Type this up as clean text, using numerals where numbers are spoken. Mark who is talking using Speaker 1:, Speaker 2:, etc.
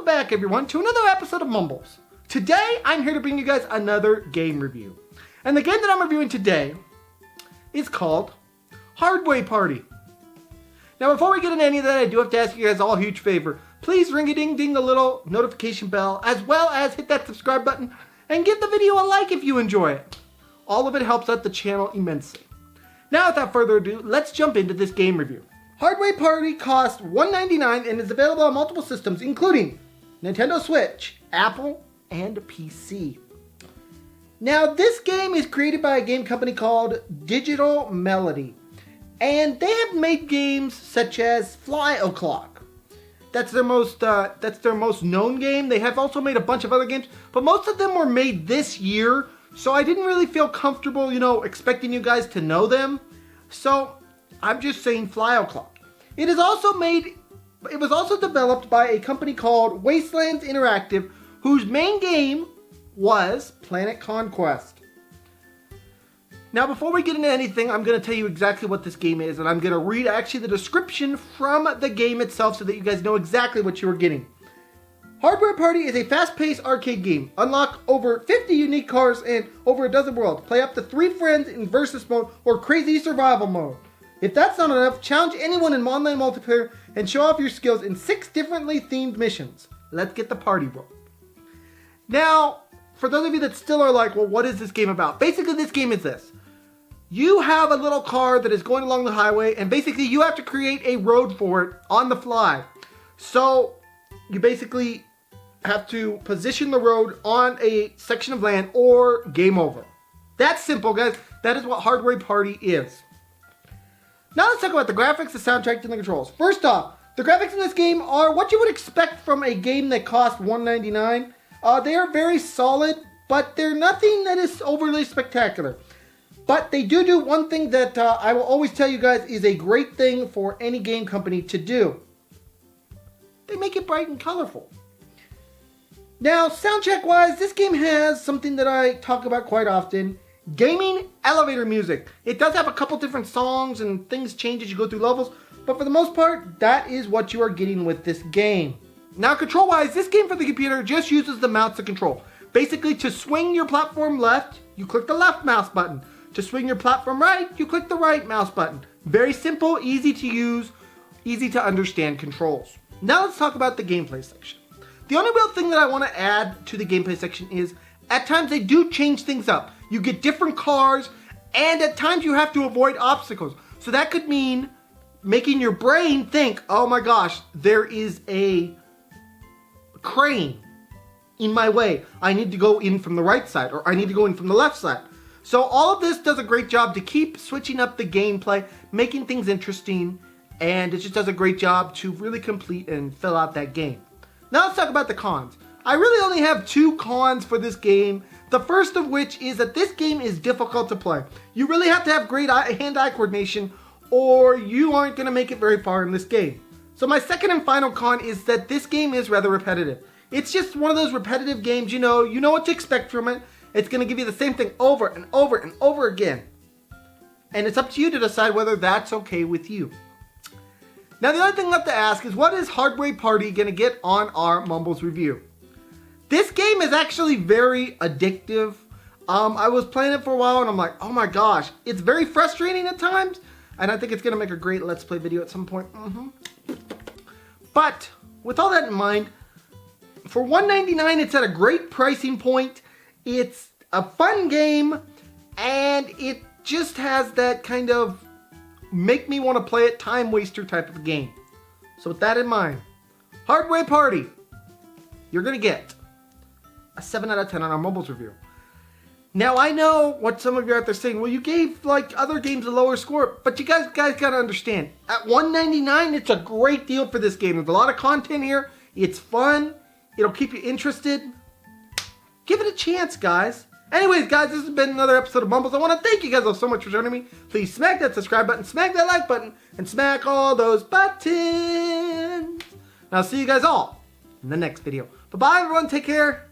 Speaker 1: Welcome back, everyone, to another episode of Mumbles. Today, I'm here to bring you guys another game review. And the game that I'm reviewing today is called Hardway Party. Now, before we get into any of that, I do have to ask you guys all a huge favor. Please ring-a-ding-ding the little notification bell, as well as hit that subscribe button, and give the video a like if you enjoy it. All of it helps out the channel immensely. Now, without further ado, let's jump into this game review. Hardway Party costs $1.99 and is available on multiple systems, including Nintendo Switch, Apple, and PC. Now, this game is created by a game company called Digital Melody, and they have made games such as Fly O'Clock. That's their most known game. They have also made a bunch of other games, but most of them were made this year, so I didn't really feel comfortable, expecting you guys to know them. So I'm just saying Fly O'Clock. It was also developed by a company called Wastelands Interactive, whose main game was Planet Conquest. Now, before we get into anything, I'm going to tell you exactly what this game is, and I'm going to read actually the description from the game itself so that you guys know exactly what you are getting. Hardware Party is a fast-paced arcade game. Unlock over 50 unique cars and over a dozen worlds. Play up to 3 friends in versus mode or crazy survival mode. If that's not enough, challenge anyone in online multiplayer and show off your skills in 6 differently themed missions. Let's get the party rolling. Now, for those of you that still are like, well, what is this game about? Basically, this game is this. You have a little car that is going along the highway, and basically you have to create a road for it on the fly. So, you basically have to position the road on a section of land or game over. That's simple, guys. That is what Hardware Party is. Now let's talk about the graphics, the soundtrack, and the controls. First off, the graphics in this game are what you would expect from a game that costs $1.99. They are very solid, but they're nothing that is overly spectacular. But they do one thing that I will always tell you guys is a great thing for any game company to do. They make it bright and colorful. Now, soundtrack-wise, this game has something that I talk about quite often. Gaming elevator music. It does have a couple different songs and things change as you go through levels, but for the most part, that is what you are getting with this game. Now, control-wise, this game for the computer just uses the mouse to control. Basically, to swing your platform left, you click the left mouse button. To swing your platform right, you click the right mouse button. Very simple, easy to use, easy to understand controls. Now let's talk about the gameplay section. The only real thing that I want to add to the gameplay section is, at times they do change things up. You get different cars, and at times you have to avoid obstacles. So that could mean making your brain think, oh my gosh, there is a crane in my way. I need to go in from the right side, or I need to go in from the left side. So all of this does a great job to keep switching up the gameplay, making things interesting, and it just does a great job to really complete and fill out that game. Now let's talk about the cons. I really only have 2 cons for this game. The first of which is that this game is difficult to play. You really have to have great hand-eye coordination or you aren't going to make it very far in this game. So my second and final con is that this game is rather repetitive. It's just one of those repetitive games, you know what to expect from it. It's going to give you the same thing over and over and over again. And it's up to you to decide whether that's okay with you. Now the other thing left to ask is, what is Hardway Party going to get on our Mumbles review? This game is actually very addictive. I was playing it for a while and I'm like, oh my gosh, it's very frustrating at times. And I think it's going to make a great Let's Play video at some point. But with all that in mind, for $1.99 it's at a great pricing point. It's a fun game and it just has that kind of make me want to play it time waster type of game. So with that in mind, Hardway Party, you're going to get a 7 out of 10 on our Mumbles review. Now I know what some of you are out there saying, well, you gave like other games a lower score, but you guys gotta understand, at $1.99 it's a great deal for this game. There's a lot of content here, it's fun, it'll keep you interested. Give it a chance, guys. Anyways, guys, this has been another episode of Mumbles. I want to thank you guys all so much for joining me. Please smack that subscribe button, smack that like button, and smack all those buttons. And I'll see you guys all in the next video. Bye-bye, everyone. Take care.